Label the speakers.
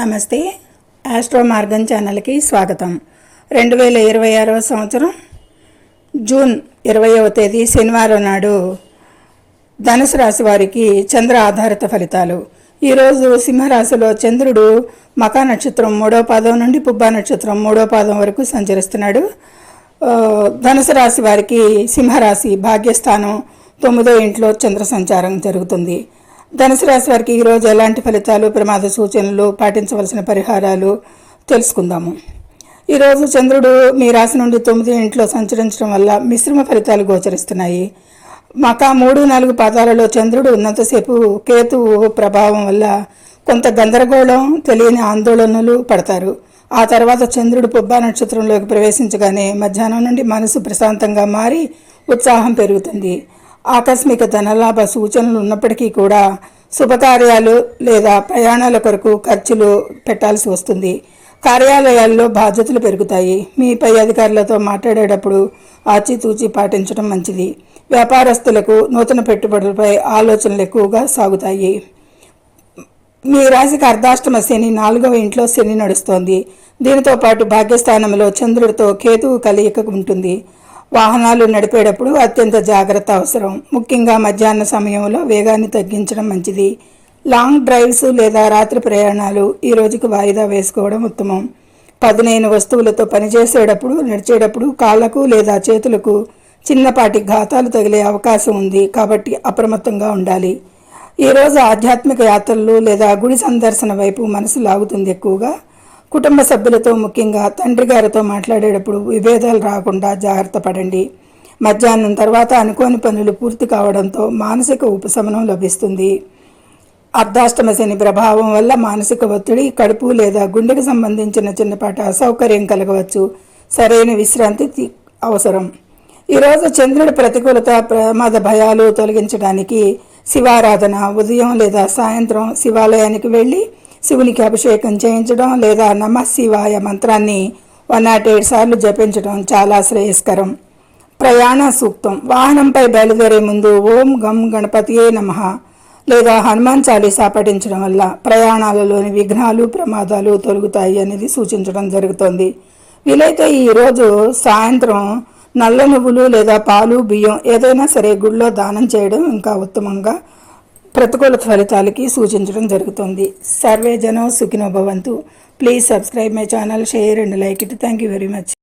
Speaker 1: నమస్తే. ఆస్ట్రో మార్గం ఛానల్కి స్వాగతం. 2026 సంవత్సరం జూన్ 20వ తేదీ శనివారం నాడు ధనుసు రాశి వారికి చంద్ర ఆధారిత ఫలితాలు. ఈరోజు సింహరాశిలో చంద్రుడు మకా నక్షత్రం 3వ పాదం నుండి పుబ్బా నక్షత్రం 3వ పాదం వరకు సంచరిస్తున్నాడు. ధనుసు రాశి వారికి సింహరాశి భాగ్యస్థానం 9వ ఇంట్లో చంద్ర సంచారం జరుగుతుంది. ధనుసు రాశి వారికి ఈరోజు ఎలాంటి ఫలితాలు, ప్రమాద సూచనలు, పాటించవలసిన పరిహారాలు తెలుసుకుందాము. ఈరోజు చంద్రుడు మీ రాశి నుండి 9వ ఇంట్లో సంచరించడం వల్ల మిశ్రమ ఫలితాలు గోచరిస్తున్నాయి. మకా 3-4 పాదాలలో చంద్రుడు ఉన్నంతసేపు కేతువు ప్రభావం వల్ల కొంత గందరగోళం, తెలియని ఆందోళనలు పడతారు. ఆ తర్వాత చంద్రుడు పుబ్బా నక్షత్రంలోకి ప్రవేశించగానే మధ్యాహ్నం నుండి మనసు ప్రశాంతంగా మారి ఉత్సాహం పెరుగుతుంది. ఆకస్మిక ధనలాభ సూచనలు ఉన్నప్పటికీ కూడా శుభకార్యాలు లేదా ప్రయాణాల కొరకు ఖర్చులు పెట్టాల్సి వస్తుంది. కార్యాలయాల్లో బాధ్యతలు పెరుగుతాయి. మీ పై అధికారులతో మాట్లాడేటప్పుడు ఆచితూచి పాటించడం మంచిది. వ్యాపారస్తులకు నూతన పెట్టుబడులపై ఆలోచనలు ఎక్కువగా సాగుతాయి. మీ రాశికి అర్ధాష్టమ శని 4వ ఇంట్లో శని నడుస్తోంది. దీనితో పాటు భాగ్యస్థానంలో చంద్రుడితో కేతువు కలయిక ఉంటుంది. వాహనాలు నడిపేటప్పుడు అత్యంత జాగ్రత్త అవసరం. ముఖ్యంగా మధ్యాహ్న సమయంలో వేగాన్ని తగ్గించడం మంచిది. లాంగ్ డ్రైవ్స్ లేదా రాత్రి ప్రయాణాలు ఈ రోజుకి వాయిదా వేసుకోవడం ఉత్తమం. పదునైన వస్తువులతో పనిచేసేటప్పుడు, నడిచేటప్పుడు కాళ్లకు లేదా చేతులకు చిన్నపాటి ఘాతాలు తగిలే అవకాశం ఉంది కాబట్టి అప్రమత్తంగా ఉండాలి. ఈరోజు ఆధ్యాత్మిక యాత్రలు లేదా గుడి సందర్శన వైపు మనసు లాగుతుంది. ఎక్కువగా కుటుంబ సభ్యులతో, ముఖ్యంగా తండ్రి గారితో మాట్లాడేటప్పుడు విభేదాలు రాకుండా జాగ్రత్త పడండి. మధ్యాహ్నం తర్వాత అనుకోని పనులు పూర్తి కావడంతో మానసిక ఉపశమనం లభిస్తుంది. అర్ధాష్టమ శని ప్రభావం వల్ల మానసిక ఒత్తిడి, కడుపు లేదా గుండెకు సంబంధించిన చిన్నపాటి అసౌకర్యం కలగవచ్చు. సరైన విశ్రాంతి అవసరం. ఈరోజు చంద్రుడి ప్రతికూలత, ప్రమాద భయాలు తొలగించడానికి శివారాధన, ఉదయం లేదా సాయంత్రం శివాలయానికి వెళ్ళి శివునికి అభిషేకం చేయించడం లేదా నమః శివాయ మంత్రాన్ని 108 సార్లు జపించడం చాలా శ్రేయస్కరం. ప్రయాణ సూక్తం. వాహనంపై బయలుదేరే ముందు ఓం గం గణపతియే నమః లేదా హనుమాన్ చాలీసా పఠించడం వల్ల ప్రయాణాలలోని విఘ్నాలు, ప్రమాదాలు తొలగుతాయి అనేది సూచించడం జరుగుతోంది. వీలైతే ఈరోజు సాయంత్రం నల్ల నువ్వులు లేదా పాలు, బియ్యం ఏదైనా సరే గుడిలో దానం చేయడం ఇంకా ఉత్తమంగా ప్రతికూల ఫలితాలకి సూచించడం జరుగుతుంది. సర్వే జనో సుఖినో భవంతు. Please subscribe my channel, share and like it. Thank you very much.